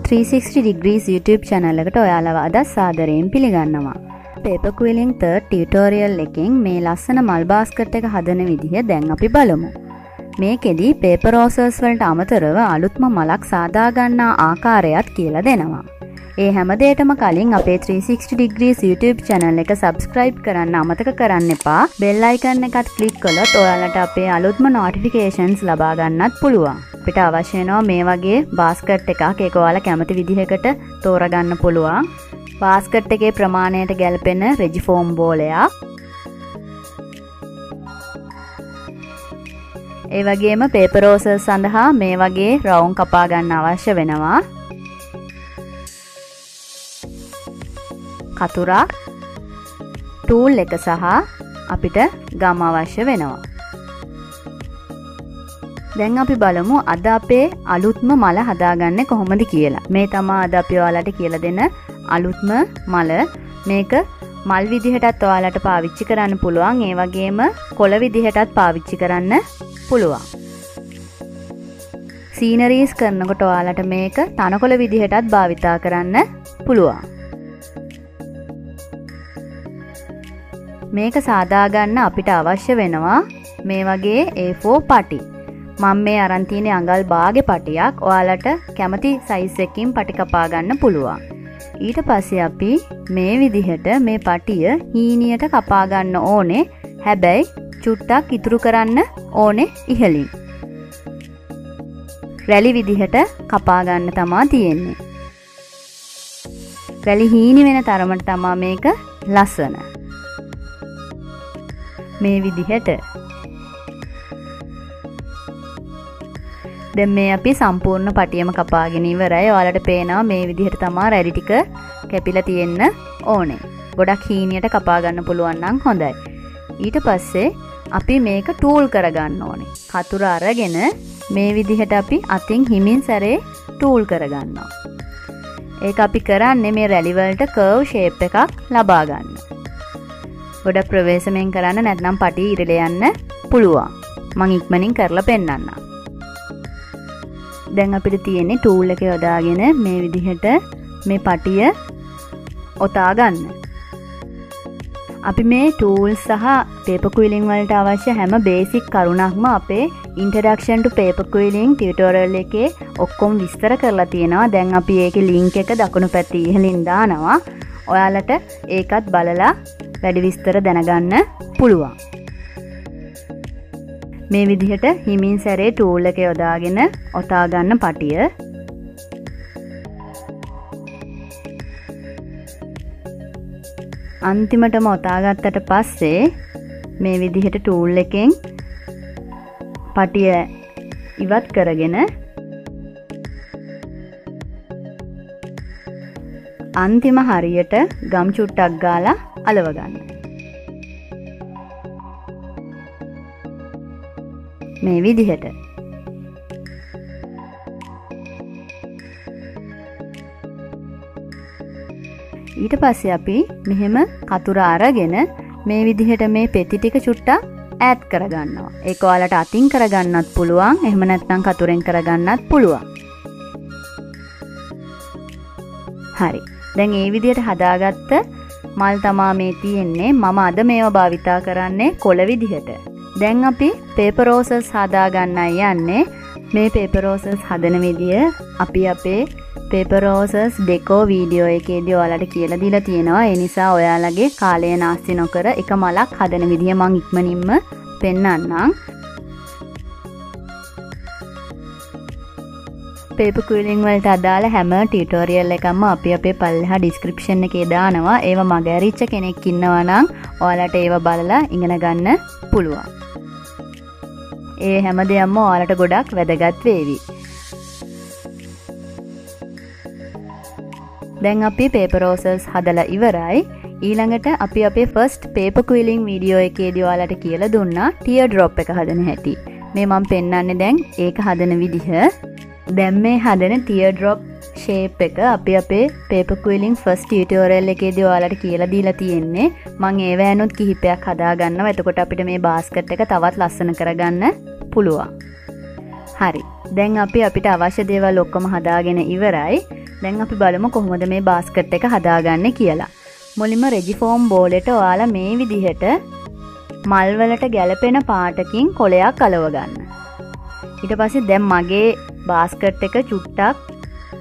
360 degrees YouTube channel එකට ඔයාලව අද සාදරයෙන් පිළිගන්නවා. paper quilling third tutorial එකෙන් මේ ලස්සන මල් බාස්කට් එක හදන විදිහ දැන් අපි බලමු. මේකෙදි paper roses වලට අමතරව අලුත්ම මලක් සාදා ගන්නා ආකාරයත් කියලා දෙනවා. ඒ හැම දෙයකටම කලින් අපේ 360 degrees YouTube channel එක subscribe කරන්න අමතක කරන්න එපා. bell icon එකත් click කළොත් ඔයාලට අපේ අලුත්ම notifications ලබා ගන්නත් පුළුවන්. අපිට අවශ්‍ය වෙනවා මේ වගේ බාස්කට් එකක්. ඒක ඔයාලා කැමති විදිහකට තෝරගන්න පුළුවන්. බාස්කට් එකේ ප්‍රමාණයට ගැලපෙන රෙජි ෆෝම් බෝලයක්. ඒ වගේම paper roses සඳහා මේ වගේ රවුම් කපා ගන්න අවශ්‍ය වෙනවා. කතුරක්, ටූල් එක සහ අපිට ගම් අවශ්‍ය වෙනවා. දැන් අපි බලමු අද අපේ අලුත්ම මල හදාගන්නේ කොහොමද කියලා. මේ තමයි අද අපි ඔයාලට කියලා දෙන අලුත්ම මල. මේක මල් විදිහටත් ඔයාලට පාවිච්චි කරන්න පුළුවන්. ඒ වගේම කොළ විදිහටත් පාවිච්චි කරන්න පුළුවන්. සීනරීස් කරනකොට ඔයාලට මේක තනකොළ විදිහටත් භාවිතා කරන්න පුළුවන්. මේක සාදා ගන්න අපිට අවශ්‍ය වෙනවා මේ වගේ A4 පටි. මම මේ අරන් තියෙන අඟල් භාගේ පටියක්. ඔයාලට කැමති සයිස් එකකින් පටි කපා ගන්න පුළුවන්. ඊට පස්සේ අපි මේ විදිහට මේ පටිය හීනියට කපා ගන්න ඕනේ. හැබැයි චුට්ටක් ඉතුරු කරන්න ඕනේ ඉහළින්. රැලි විදිහට කපා ගන්න තමයි තියෙන්නේ. රැලි හීනි වෙන තරමට තමයි මේක ලස්සන. මේ විදිහට. දැන් මේ අපි සම්පූර්ණ පටියම කපාගෙන ඉවරයි. ඔයාලට පේනවා මේ විදිහට තමයි රැලි ටික කැපිලා තියෙන්න ඕනේ. ගොඩක් හීනියට කපා ගන්න පුළුවන් නම් හොඳයි. ඊට පස්සේ අපි මේක ටූල් කරගන්න ඕනේ. කතුර අරගෙන මේ විදිහට අපි අතින් හිමින් සැරේ ටූල් කරගන්නවා. ඒක අපි කරන්නේ මේ රැලි වලට කර්ව් ෂේප් එකක් ලබා ගන්න. ගොඩක් ප්‍රවේශමෙන් කරන්න නැත්නම් පටි ඉරලා යන්න පුළුවන්. මම ඉක්මනින් කරලා පෙන්නන්නම්. දැන් අපිට තියෙන්නේ ටූල් එක යොදාගෙන මේ විදිහට මේ පටිය ඔතා ගන්න. අපි මේ ටූල්ස් සහ paper quilling වලට අවශ්‍ය හැම බේසික් කරුණක්ම අපේ introduction to paper quilling tutorial එකේ ඔක්කොම විස්තර කරලා තියෙනවා. දැන් අපි ඒකේ link එක දකුණු පැත්තේ ඉහළින් දානවා. ඔයාලට ඒකත් බලලා වැඩි විස්තර දැනගන්න පුළුවන්. මේ විදිහට හිමින් සැරේ ටූල් එක යොදාගෙන ඔතා ගන්න පටිය. අන්තිමටම ඔතා ගත්තට පස්සේ මේ විදිහට ටූල් එකෙන් පටිය ඉවත් කරගෙන අන්තිම හරියට ගම් චුට්ටක් ගාලා අලව ගන්න. මේ විදිහට. ඊට පස්සේ අපි මෙහෙම කතුර අරගෙන මේ විදිහට මේ පෙති ටික චුට්ටක් ඈඩ් කරගන්නවා. ඒක ඔයාලට අතින් කරගන්නත් පුළුවන්. එහෙම නැත්නම් කතුරෙන් කරගන්නත් පුළුවන්. හරි. දැන් මේ විදිහට හදාගත්ත මල් තමා මේ තියෙන්නේ. මම අද මේවා භාවිතා කරන්නේ කොළ විදිහට. දැන් අපි paper roses හදා ගන්නයි යන්නේ. මේ paper roses හදන විදිය අපි අපේ paper roses deco වීඩියෝ එකේදී ඔයාලට කියලා දීලා තියෙනවා. ඒ නිසා ඔයාලගේ කාලය නාස්ති නොකර එක මලක් හදන විදිය මම ඉක්මනින්ම පෙන්නන්නම්. paper quilling වලට අදාළ හැම ටියුටෝරියල් එකක්ම අපි අපේ පල්ලෙහා description එකේ දානවා. ඒව මග ඇරිච්ච කෙනෙක් ඉන්නවා නම් ඔයාලට ඒව බලලා ඉගෙන ගන්න පුළුවන්. ඒ හැම දෙයක්ම ඔයාලට ගොඩක් වැදගත් වේවි. දැන් අපි paper roses හදලා ඉවරයි. ඊළඟට අපි අපේ first paper quilling වීඩියෝ එකේදී ඔයාලට කියලා දුන්නා tear drop එක හදන හැටි. මේ මම පෙන්නන්නේ දැන් ඒක හදන විදිහ. දැන් මේ හදන tear drop shape එක අපි අපේ paper quilling first tutorial එකේදී ඔයාලට කියලා දීලා තියෙන්නේ. මම ඒ වෑනුත් කිහිපයක් හදා ගන්නවා. එතකොට අපිට මේ basket එක තවත් ලස්සන කරගන්න පුළුවන්. හරි. දැන් අපි අපිට අවශ්‍ය දේවල් ඔක්කොම හදාගෙන ඉවරයි. දැන් අපි බලමු කොහොමද මේ බාස්කට් එක හදාගන්නේ කියලා. මුලින්ම රෙජිෆෝම් බෝලෙට ඔයාලා මේ විදිහට මල් වලට ගැලපෙන පාටකින් කොලයක් අලව ගන්න. ඊට පස්සේ දැන් මගේ බාස්කට් එක චුට්ටක්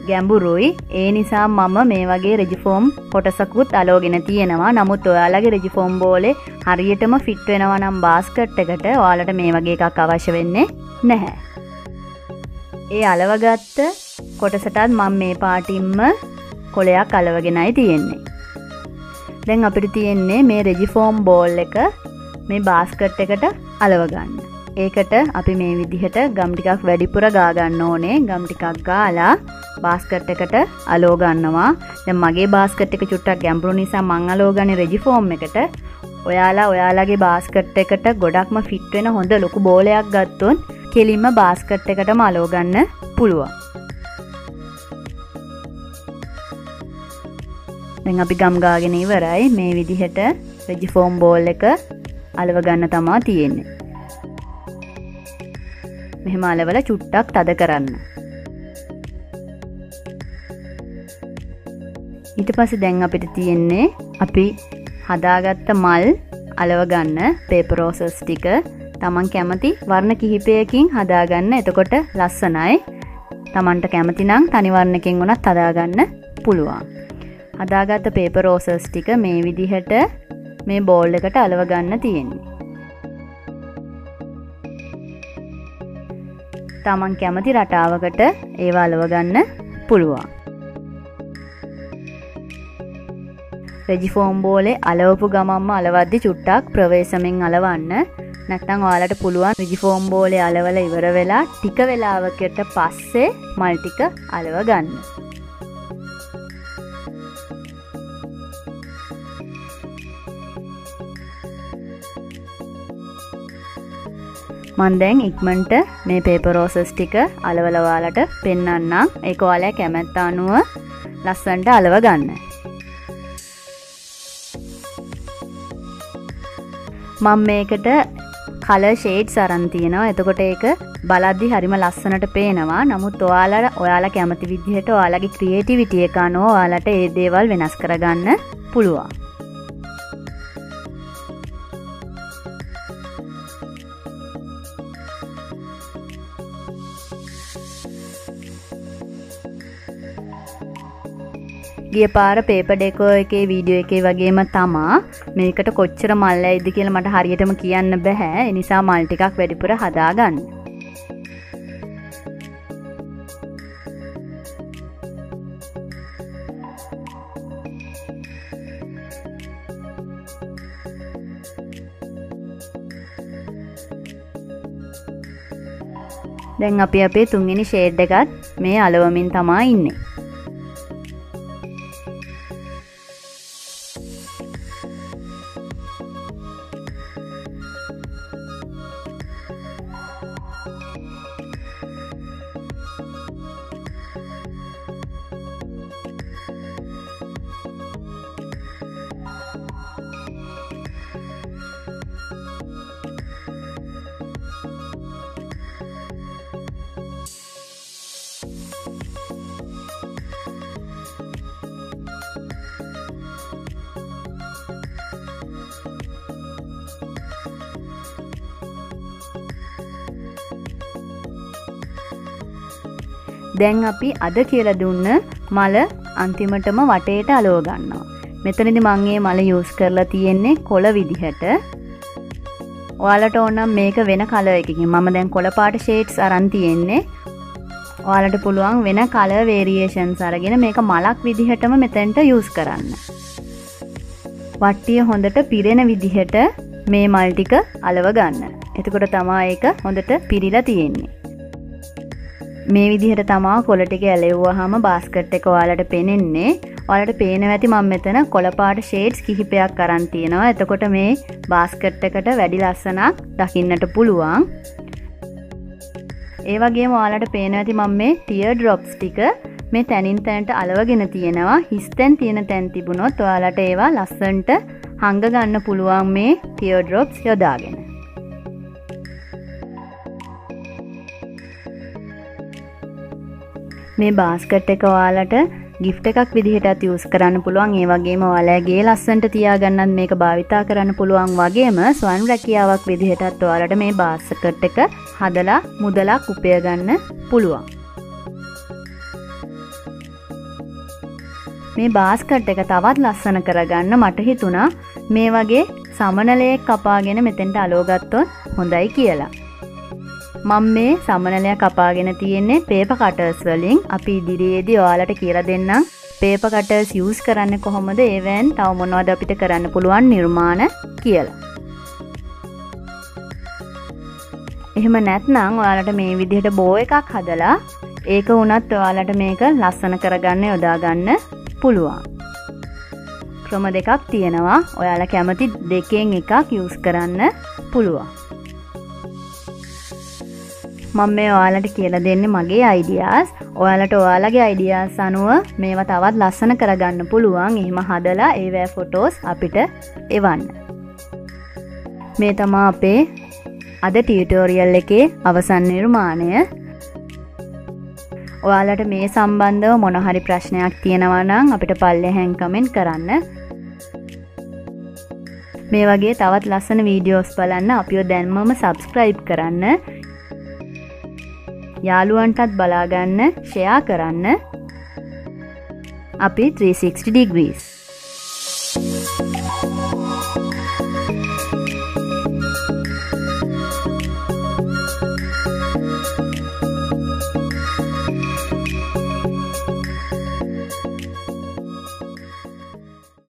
ගැඹුරුයි. ඒ නිසා මම මේ වගේ රෙජිෆෝම් කොටසකුත් අලවගෙන තියෙනවා. නමුත් ඔයාලගේ රෙජිෆෝම් බෝලේ හරියටම ෆිට වෙනවා නම් බාස්කට් එකට ඔයාලට මේ වගේ එකක් අවශ්‍ය වෙන්නේ නැහැ. ඒ අලවගත්ත කොටසටත් මම මේ පාටින්ම කොලයක් අලවගෙනයි තියෙන්නේ. දැන් අපිට තියෙන්නේ මේ රෙජිෆෝම් බෝල් එක මේ බාස්කට් එකට අලව ගන්න. ඒකට අපි මේ විදිහට ගම් ටිකක් වැඩිපුර ගා ගන්න ඕනේ. ගම් ටිකක් ගාලා බාස්කට් එකට අලව ගන්නවා. දැන් මගේ බාස්කට් එක චුට්ටක් ගැඹුරු නිසා මං අලව ගන්නේ රෙජිෆෝම් එකට. ඔයාලා ඔයාලගේ බාස්කට් එකට ගොඩක්ම ෆිට වෙන හොඳ ලොකු බෝලයක් ගත්තොත් කෙලින්ම බාස්කට් එකටම අලව ගන්න පුළුවන්. දැන් අපි ගම් ගාගෙන ඉවරයි. මේ විදිහට රෙජිෆෝම් බෝල් එක අලව ගන්න තමයි තියෙන්නේ. මෙහෙම අලවලා චුට්ටක් තද කරන්න. ඊට පස්සේ දැන් අපිට තියෙන්නේ අපි හදාගත්ත මල් අලව ගන්න පේපර් රෝසස් ටික. තමන් කැමති වර්ණ කිහිපයකින් හදාගන්න. එතකොට ලස්සනයි. තමන්ට කැමති නම් තනි වර්ණකින් උනත් හදාගන්න පුළුවන්. හදාගත්ත පේපර් රෝසස් ටික මේ විදිහට මේ බෝල් එකට අලව ගන්න තියෙන්නේ. තමන් කැමති රටාවකට ඒව අලව ගන්න පුළුවන්. රෙජිෆෝම් බෝලේ අලවපු ගමන්ම අලවද්දි චුට්ටක් ප්‍රවේශමෙන් අලවන්න. නැත්නම් ඔයාලට පුළුවන් රෙජිෆෝම් බෝලේ අලවලා ඉවර වෙලා ටික වෙලාවකට පස්සේ මල් ටික අලව ගන්න. මම දැන් ඉක්මනට මේ පේපර් රෝසස් ටික අලවලා ඔයාලට පෙන්වන්නම්. ඒක ඔයාලගේ කැමැත්ත අනුව ලස්සනට අලව ගන්න. මම මේකට කලර් ෂේඩ්ස් අරන් තියෙනවා. එතකොට ඒක බලද්දි හරිම ලස්සනට පේනවා. නමුත් ඔයාලා කැමති විදිහට ඔයාලගේ ක්‍රියේටිවිටි එක අනුව ඔයාලට ඒ දේවල් වෙනස් කරගන්න පුළුවන්. ගිය පාර පේපර් ඩෙකෝ එකේ වීඩියෝ එකේ වගේම තමා මේකට කොච්චර මල් ඇයිද කියලා මට හරියටම කියන්න බෑ. ඒ නිසා මල් ටිකක් වැඩිපුර හදාගන්න. දැන් අපි අපේ තුන්වෙනි ෂේඩ් එකත් මේ අලවමින් තමයි ඉන්නේ. දැන් අපි අද කියලා දුන්න මල අන්තිමටම වටේට අලව ගන්නවා. මෙතනදී මම මේ මල යූස් කරලා තියෙන්නේ කොළ විදිහට. ඔයාලට ඕන නම් මේක වෙන කලර් එකකින්. මම දැන් කොළ පාට ෂේඩ්ස් අරන් තියෙන්නේ. ඔයාලට පුළුවන් වෙන කලර් වේරියේෂන්ස් අරගෙන මේක මලක් විදිහටම මෙතෙන්ට යූස් කරන්න. වට්ටිය හොඳට පිරෙන විදිහට මේ මල් ටික අලව ගන්න. එතකොට තමයි ඒක හොඳට පිරීලා තියෙන්නේ. මේ විදිහට තමා කොළ ටික ඇලෙවුවාම බාස්කට් එක ඔයාලට පේන්නේ. ඔයාලට පේනවා ඇති මම මෙතන කොළ පාට ෂේඩ්ස් කිහිපයක් අරන් තියෙනවා. එතකොට මේ බාස්කට් එකට වැඩි ලස්සනක් දකින්නට පුළුවන්. ඒ වගේම ඔයාලට පේනවා ඇති මම මේ ටියර් ඩ්‍රොප්ස් ටික මේ තැනින් තැනට අලවගෙන තියෙනවා. හිස්තැන් තියෙන තැන් තිබුණොත් ඔයාලට ඒවා ලස්සනට හංග ගන්න පුළුවන් මේ ටියර් ඩ්‍රොප්ස් යොදාගෙන. මේ බාස්කට් එක ඔයාලට gift එකක් විදිහටත් use කරන්න පුළුවන්. ඒ වගේම ඔයාලගේ ලස්සනට තියාගන්නත් මේක භාවිතා කරන්න පුළුවන් වගේම ස්වන් රැකියාවක් විදිහටත් ඔයාලට මේ බාස්කට් එක හදලා මුදලක් උපය ගන්න පුළුවන්. මේ බාස්කට් එක තවත් ලස්සන කරගන්න මට හිතුණා මේ වගේ සමනලයක් කපාගෙන මෙතෙන්ට අලෝගත්තොත් හොඳයි කියලා. මම මේ සමනලයක් කපාගෙන තියෙන්නේ paper cutters වලින්. අපි ඉදිරියේදී ඔයාලට කියලා දෙන්නම් paper cutters use කරන්නේ කොහොමද, ඒවෙන් තව මොනවද අපිට කරන්න පුළුවන් නිර්මාණ කියලා. එහෙම නැත්නම් ඔයාලට මේ විදිහට බෝ එකක් හදලා ඒක වුණත් ඔයාලට මේක ලස්සන කරගන්න යොදා ගන්න පුළුවන්. ක්‍රම දෙකක් තියෙනවා. ඔයාලා කැමති දෙකෙන් එකක් use කරන්න පුළුවන්. මම මේ ඔයාලට කියලා දෙන්නේ මගේ ideas. ඔයාලට ඔයාලගේ ideas අනුව මේවා තවත් ලස්සන කරගන්න පුළුවන්. එහෙම හදලා ඒවැ photos අපිට එවන්න. මේ තමයි අපේ අද ටියුටෝරියල් එකේ අවසන් නිර්මාණය. ඔයාලට මේ සම්බන්ධව මොන හරි ප්‍රශ්නයක් තියෙනවා නම් අපිට පල්ලෙහෙන් කමෙන්ට් කරන්න. මේ වගේ තවත් ලස්සන වීඩියෝස් බලන්න අපිව දැන්මම subscribe කරන්න. යාළුවන්ටත් බලා ගන්න, share කරන්න. අපි 360 degrees